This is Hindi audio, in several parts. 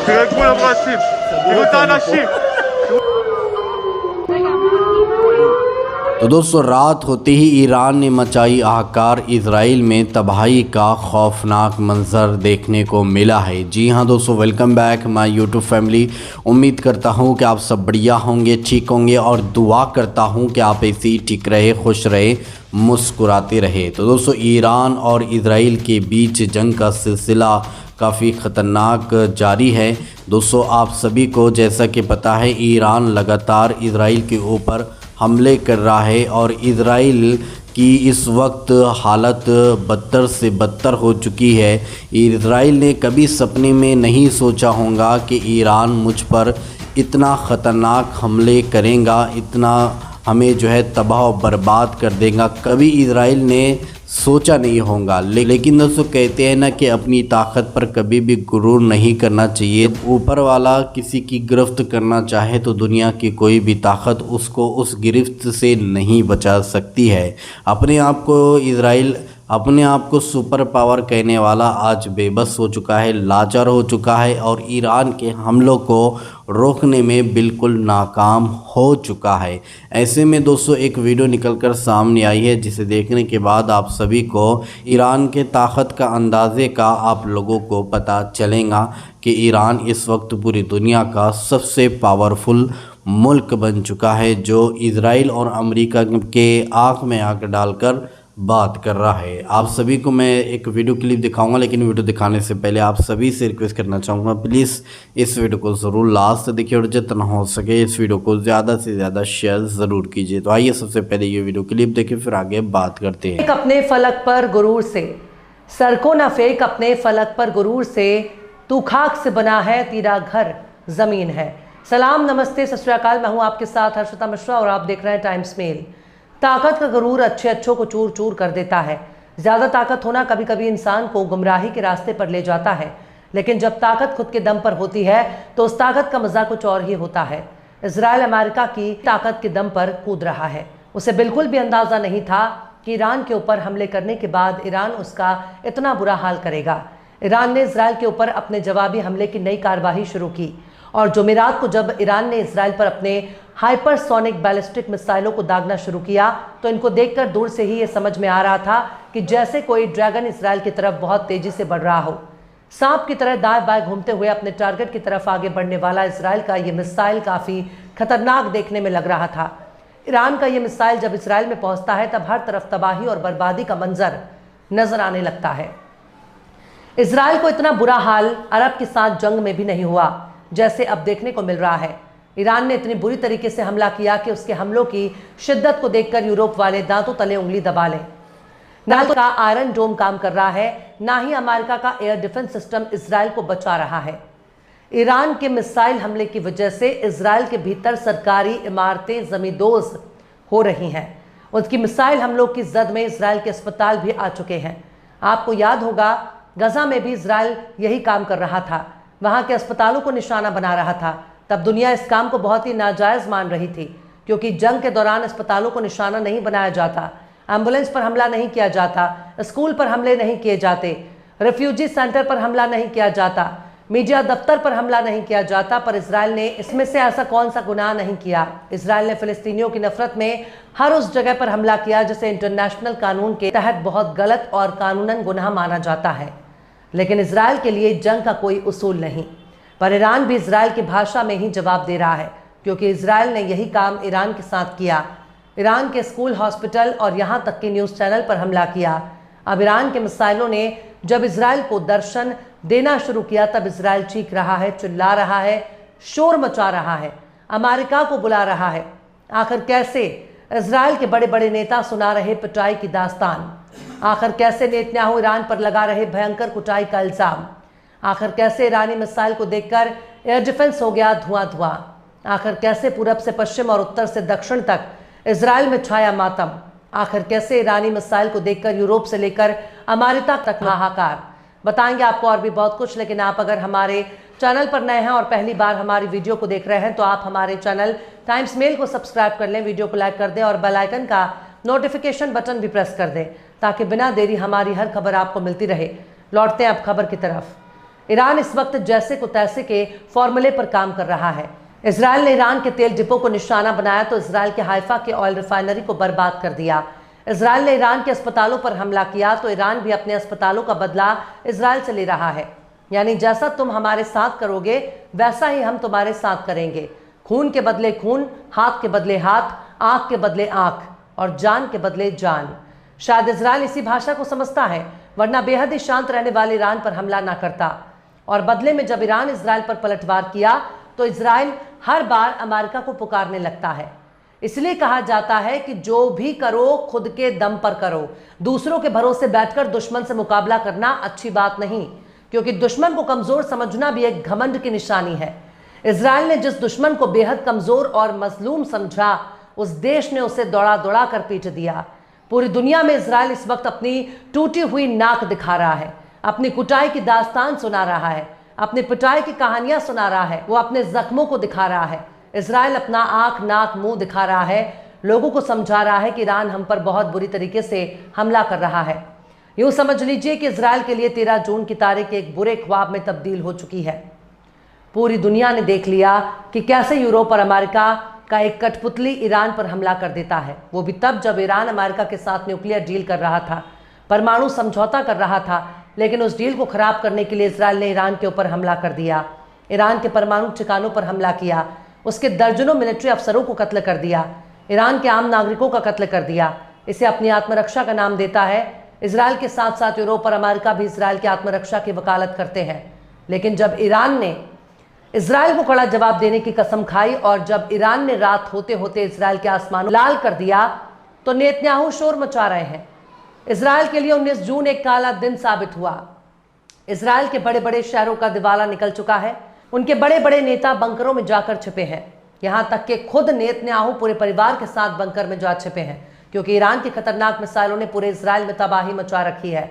תרגמו למרצים, תראו את האנשים. तो दोस्तों रात होते ही ईरान ने मचाई हाहाकार, इजराइल में तबाही का खौफनाक मंजर देखने को मिला है। जी हाँ दोस्तों, welcome back my YouTube family. उम्मीद करता हूँ कि आप सब बढ़िया होंगे, ठीक होंगे और दुआ करता हूँ कि आप ऐसे ही ठीक रहे, खुश रहे, मुस्कुराते रहे। तो दोस्तों ईरान और इजराइल के बीच जंग का सिलसिला काफ़ी ख़तरनाक जारी है। दोस्तों आप सभी को जैसा कि पता है, ईरान लगातार इजराइल के ऊपर हमले कर रहा है और इजराइल की इस वक्त हालत बदतर से बदतर हो चुकी है। इजराइल ने कभी सपने में नहीं सोचा होगा कि ईरान मुझ पर इतना ख़तरनाक हमले करेगा, इतना हमें जो है तबाह और बर्बाद कर देगा। कभी इजराइल ने सोचा नहीं होगा। लेकिन दोस्तों कहते हैं ना कि अपनी ताकत पर कभी भी गुरूर नहीं करना चाहिए। ऊपर वाला किसी की गिरफ्त करना चाहे तो दुनिया की कोई भी ताकत उसको उस गिरफ्त से नहीं बचा सकती है। अपने आप को सुपर पावर कहने वाला आज बेबस हो चुका है, लाचार हो चुका है और ईरान के हमलों को रोकने में बिल्कुल नाकाम हो चुका है। ऐसे में दोस्तों एक वीडियो निकलकर सामने आई है, जिसे देखने के बाद आप सभी को ईरान के ताकत का अंदाज़े का आप लोगों को पता चलेगा कि ईरान इस वक्त पूरी दुनिया का सबसे पावरफुल मुल्क बन चुका है, जो इजराइल और अमेरिका के आँख में आँख डालकर बात कर रहा है। आप सभी को मैं एक वीडियो क्लिप दिखाऊंगा, लेकिन वीडियो दिखाने से पहले आप सभी से रिक्वेस्ट करना चाहूँगा, प्लीज़ इस वीडियो को ज़रूर लास्ट तक देखिए और जितना हो सके इस वीडियो को ज़्यादा से ज़्यादा शेयर ज़रूर कीजिए। तो आइए सबसे पहले ये वीडियो क्लिप देखिए, फिर आगे बात करते हैं। अपने फलक पर गुरूर से सर को न फेंक, अपने फलक पर गुरूर से, तू खाक से बना है, तेरा घर ज़मीन है। सलाम, नमस्ते, सत श्री अकाल। मैं हूँ आपके साथ हर्षिता मिश्रा और आप देख रहे हैं टाइम्स मेल। ताकत का गुरूर अच्छों को चूर चूर कर देता है। ज़्यादा ताकत होना कभी कभी इंसान को गुमराही के रास्ते पर ले जाता है, लेकिन जब ताकत खुद के दम पर होती है तो उस ताकत का मज़ा कुछ और ही होता है। इजराइल अमेरिका की ताकत के दम पर कूद रहा है। उसे बिल्कुल भी अंदाज़ा नहीं था कि ईरान के ऊपर हमले करने के बाद ईरान उसका इतना बुरा हाल करेगा। ईरान ने इजराइल के ऊपर अपने जवाबी हमले की नई कार्रवाई शुरू की और जुमेरात को जब ईरान ने इजराइल पर अपने हाइपरसोनिक बैलिस्टिक मिसाइलों को दागना शुरू किया तो इनको देखकर दूर से ही ये समझ में आ रहा था कि जैसे कोई ड्रैगन इजराइल की तरफ बहुत तेजी से बढ़ रहा हो। सांप की तरह दाएं बाएं घूमते हुए अपने टारगेट की तरफ आगे बढ़ने वाला इजराइल का ये मिसाइल काफ़ी खतरनाक देखने में लग रहा था। ईरान का ये मिसाइल जब इजराइल में पहुंचता है तब हर तरफ तबाही और बर्बादी का मंजर नजर आने लगता है। इजराइल को इतना बुरा हाल अरब के साथ जंग में भी नहीं हुआ जैसे अब देखने को मिल रहा है। ईरान ने इतनी बुरी तरीके से हमला किया कि उसके हमलों की शिद्दत को देखकर यूरोप वाले दांतों तले उंगली दबा लें। ना तो का आयरन डोम काम कर रहा है, ना ही अमेरिका का एयर डिफेंस सिस्टम इजराइल को बचा रहा है। ईरान के मिसाइल हमले की वजह से इजराइल के भीतर सरकारी इमारतें जमींदोज हो रही हैं। उसकी मिसाइल हमलों की जद में इजराइल के अस्पताल भी आ चुके हैं। आपको याद होगा गजा में भी इजराइल यही काम कर रहा था, वहाँ के अस्पतालों को निशाना बना रहा था। तब दुनिया इस काम को बहुत ही नाजायज़ मान रही थी, क्योंकि जंग के दौरान अस्पतालों को निशाना नहीं बनाया जाता, एम्बुलेंस पर हमला नहीं किया जाता, स्कूल पर हमले नहीं किए जाते, रेफ्यूजी सेंटर पर हमला नहीं किया जाता, मीडिया दफ्तर पर हमला नहीं किया जाता। पर इजराइल ने इसमें से ऐसा कौन सा गुनाह नहीं किया। इजराइल ने फिलिस्तीनियों की नफरत में हर उस जगह पर हमला किया जिसे इंटरनेशनल कानून के तहत बहुत गलत और कानूनन गुनाह माना जाता है। लेकिन इजराइल के लिए जंग का कोई उसूल नहीं। पर ईरान भी इजराइल की भाषा में ही जवाब दे रहा है, क्योंकि इजराइल ने यही काम ईरान के साथ किया। ईरान के स्कूल, हॉस्पिटल और यहाँ तक कि न्यूज़ चैनल पर हमला किया। अब ईरान के मिसाइलों ने जब इजराइल को दर्शन देना शुरू किया तब इजराइल चीख रहा है, चिल्ला रहा है, शोर मचा रहा है, अमेरिका को बुला रहा है। आखिर कैसे इजराइल के बड़े बड़े नेता सुना रहे पिटाई की दास्तान। आखिर कैसे नेतन्याहू ईरान पर लगा रहे भयंकर कुटाई का इल्ज़ाम। आखिर कैसे ईरानी मिसाइल को देखकर एयर डिफेंस हो गया धुआं धुआं। आखिर कैसे पूरब से पश्चिम और उत्तर से दक्षिण तक इजराइल में छाया मातम। आखिर कैसे ईरानी मिसाइल को देखकर यूरोप से लेकर अमेरिका तक हाहाकार। बताएंगे आपको और भी बहुत कुछ, लेकिन आप अगर हमारे चैनल पर नए हैं और पहली बार हमारी वीडियो को देख रहे हैं तो आप हमारे चैनल टाइम्स मेल को सब्सक्राइब कर लें, वीडियो को लाइक कर दें और बेल आइकन का नोटिफिकेशन बटन भी प्रेस कर दें ताकि बिना देरी हमारी हर खबर आपको मिलती रहे। लौटते हैं अब खबर की तरफ। ईरान इस वक्त जैसे को तैसे के फॉर्मूले पर काम कर रहा है। इजराइल ने ईरान के तेल डिपो को निशाना बनाया तो इजराइल के हाइफा के ऑयल रिफाइनरी को बर्बाद कर दिया। इजराइल ने ईरान के अस्पतालों पर हमला किया तो ईरान भी अपने अस्पतालों का बदला इजराइल से ले रहा है। यानी जैसा तुम हमारे साथ करोगे वैसा ही हम तुम्हारे साथ करेंगे। खून के बदले खून, हाथ के बदले हाथ, आंख के बदले आंख और जान के बदले जान। शायद इजराइल इसी भाषा को समझता है, वरना बेहद ही शांत रहने वाले ईरान पर हमला ना करता। और बदले में जब ईरान इजराइल पर पलटवार किया तो इजराइल हर बार अमेरिका को पुकारने लगता है। इसलिए कहा जाता है कि जो भी करो खुद के दम पर करो। दूसरों के भरोसे बैठकर दुश्मन से मुकाबला करना अच्छी बात नहीं, क्योंकि दुश्मन को कमजोर समझना भी एक घमंड की निशानी है। इजराइल ने जिस दुश्मन को बेहद कमजोर और मजलूम समझा, उस देश ने उसे दौड़ा दौड़ा कर पीट दिया। पूरी दुनिया में इजराइल इस वक्त अपनी टूटी हुई नाक दिखा रहा है, अपनी कुटाई की दास्तान सुना रहा है, अपनी पिटाई की कहानियां सुना रहा है। वो अपने जख्मों को दिखा रहा है। इजराइल अपना आंख नाक मुंह दिखा रहा है, लोगों को समझा रहा है कि ईरान हम पर बहुत बुरी तरीके से हमला कर रहा है। यूं समझ लीजिए कि इजराइल के लिए 13 जून की तारीख एक बुरे ख्वाब में तब्दील हो चुकी है। पूरी दुनिया ने देख लिया कि कैसे यूरोप और अमेरिका का एक कठपुतली ईरान पर हमला कर देता है। वो भी तब जब ईरान अमेरिका के साथ न्यूक्लियर डील कर रहा था, परमाणु समझौता कर रहा था, लेकिन उस डील को खराब करने के लिए इजराइल ने ईरान के ऊपर हमला कर दिया। ईरान के परमाणु ठिकानों पर हमला किया, उसके दर्जनों मिलिट्री अफसरों को कत्ल कर दिया, ईरान के आम नागरिकों का कत्ल कर दिया। इसे अपनी आत्मरक्षा का नाम देता है। इजराइल के साथ साथ यूरोप और अमेरिका भी इजराइल की आत्मरक्षा की वकालत करते हैं। लेकिन जब ईरान ने इजराइल को कड़ा जवाब देने की कसम खाई और जब ईरान ने रात होते होते इजराइल के आसमान लाल कर दिया तो नेतन्याहू शोर मचा रहे हैं। इजराइल के लिए 19 जून एक काला दिन साबित हुआ। इजराइल के बड़े बड़े शहरों का दिवाला निकल चुका है। उनके बड़े बड़े नेता बंकरों में जाकर छिपे हैं। यहां तक कि खुद नेतन्याहू पूरे परिवार के साथ बंकर में जा छिपे हैं, क्योंकि ईरान की खतरनाक मिसाइलों ने पूरे इजराइल में तबाही मचा रखी है।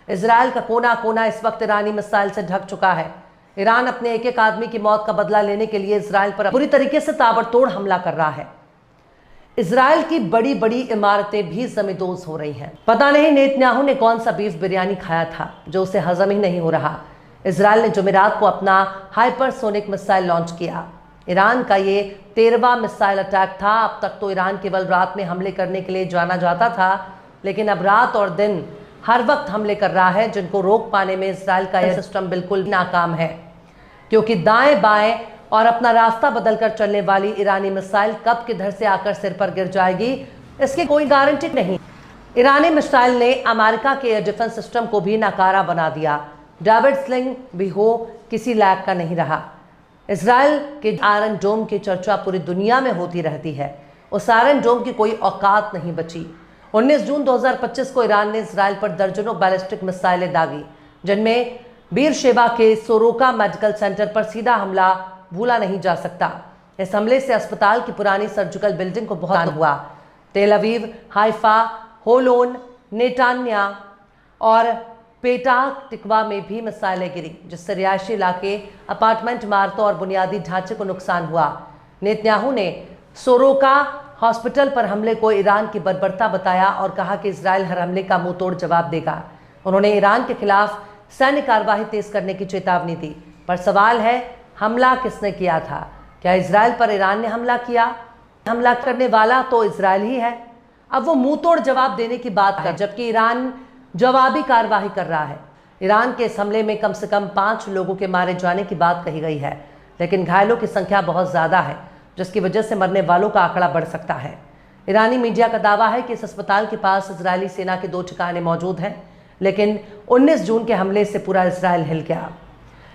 इजराइल का कोना कोना इस वक्त ईरानी मिसाइल से ढक चुका है। ईरान अपने एक एक आदमी की मौत का बदला लेने के लिए इजराइल पर बुरी तरीके से ताबड़तोड़ हमला कर रहा है। इजराइल की बड़ी बड़ी इमारतें भी जमींदोज हो रही हैं। पता नहीं नेतन्याहू ने कौन सा बीफ बिरयानी खाया था जो उसे हजम ही नहीं हो रहा। इजराइल ने जुमेरात को अपना हाइपरसोनिक मिसाइल लॉन्च किया। ईरान का ये 13वां मिसाइल अटैक था। अब तक तो ईरान केवल रात में हमले करने के लिए जाना जाता था, लेकिन अब रात और दिन हर वक्त हमले कर रहा है, जिनको रोक पाने में इजराइल का यह सिस्टम बिल्कुल नाकाम है, क्योंकि दाएं बाएं और अपना रास्ता बदलकर चलने वाली ईरानी मिसाइल कब किधर से आकर सिर पर गिर जाएगी, इसकी कोई गारंटी नहीं। ईरानी मिसाइल ने अमेरिका के एयर डिफेंस सिस्टम को भी नाकारा बना दिया। डेविड स्लिंग भी हो किसी लायक का नहीं रहा। इजराइल के आयरन डोम की चर्चा पूरी दुनिया में होती रहती है। उस आयरन डोम की कोई औकात नहीं बची। 19 जून 2025 को ईरान ने इजराइल पर दर्जनों बैलिस्टिक मिसाइलें दागी, जिनमें बीरशेबा के सोरोका मेडिकल सेंटर पर सीधा हमला भूला नहीं जा सकता। इस हमले से अस्पताल की पुरानी सर्जिकल बिल्डिंग को बहुत नुकसान हुआ। तेल अवीव, हाइफा, होलोन, नेटान्या और पेटाक टिकवा में भी मिसाइलें गिरी, जिससे रिहायशी इलाके, अपार्टमेंट इमारतों और बुनियादी ढांचे को नुकसान हुआ। नेतन्याहू ने सोरोका हॉस्पिटल पर हमले को ईरान की बर्बरता बताया और कहा कि इजराइल हर हमले का मुंह तोड़ जवाब देगा। उन्होंने ईरान के खिलाफ सैन्य कार्रवाई तेज करने की चेतावनी दी। पर सवाल है, हमला किसने किया था? क्या इजराइल पर ईरान ने हमला किया? हमला करने वाला तो इजराइल ही है। अब वो मुंह तोड़ जवाब देने की बात है, जबकि ईरान जवाबी कार्रवाई कर रहा है। ईरान के इस हमले में कम से कम 5 लोगों के मारे जाने की बात कही गई है, लेकिन घायलों की संख्या बहुत ज़्यादा है, जिसकी वजह से मरने वालों का आंकड़ा बढ़ सकता है। ईरानी मीडिया का दावा है कि इस अस्पताल के पास इजरायली सेना के 2 ठिकाने मौजूद हैं, लेकिन 19 जून के हमले से पूरा इजराइल हिल गया।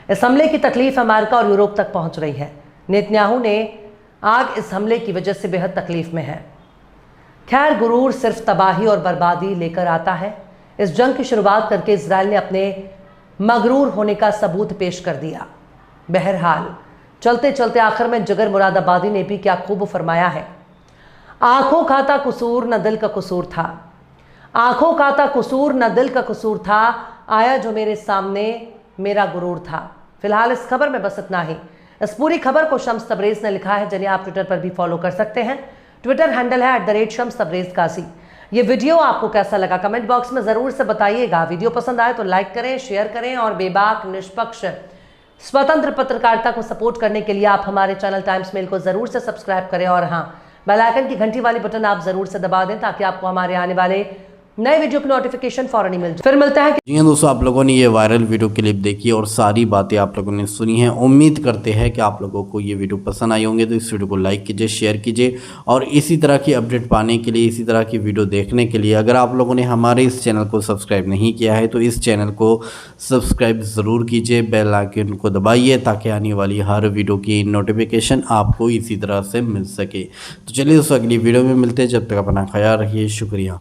इस हमले की तकलीफ अमेरिका और यूरोप तक पहुंच रही है। नेतन्याहू ने आग इस हमले की वजह से बेहद तकलीफ में है। खैर, गुरूर सिर्फ तबाही और बर्बादी लेकर आता है। इस जंग की शुरुआत करके इजराइल ने अपने मगरूर होने का सबूत पेश कर दिया। बहरहाल, चलते चलते आखिर में जिगर मुरादाबादी ने भी क्या खूब फरमाया है, आंखों का था कसूर न दिल का कसूर था, आंखों का था कसूर न दिल का कसूर था, आया जो मेरे सामने मेरा गुरूर था। फिलहाल इस खबर में बस इतना ही। इस पूरी खबर को शम्स तबरेज़ ने लिखा है, जिन्हें आप ट्विटर पर भी फॉलो कर सकते हैं। ट्विटर हैंडल है @शम्स तबरेज़ काजी। ये वीडियो आपको कैसा लगा कमेंट बॉक्स में ज़रूर से बताइएगा। वीडियो पसंद आए तो लाइक करें, शेयर करें और बेबाक, निष्पक्ष, स्वतंत्र पत्रकारिता को सपोर्ट करने के लिए आप हमारे चैनल टाइम्स मेल को ज़रूर से सब्सक्राइब करें और हाँ, बेल आइकन की घंटी वाली बटन आप ज़रूर से दबा दें ताकि आपको हमारे आने वाले नए वीडियो की नोटिफिकेशन फौरन ही मिल जाए। फिर मिलते हैं। जी हाँ दोस्तों, आप लोगों ने ये वायरल वीडियो क्लिप देखी और सारी बातें आप लोगों ने सुनी हैं। उम्मीद करते हैं कि आप लोगों को ये वीडियो पसंद आई होंगे, तो इस वीडियो को लाइक कीजिए, शेयर कीजिए और इसी तरह की अपडेट पाने के लिए, इसी तरह की वीडियो देखने के लिए अगर आप लोगों ने हमारे इस चैनल को सब्सक्राइब नहीं किया है तो इस चैनल को सब्सक्राइब ज़रूर कीजिए, बेल आइकन को दबाइए ताकि आने वाली हर वीडियो की नोटिफिकेशन आपको इसी तरह से मिल सके। तो चलिए दोस्तों, अगली वीडियो में मिलते हैं, जब तक अपना ख्याल रखिए। शुक्रिया।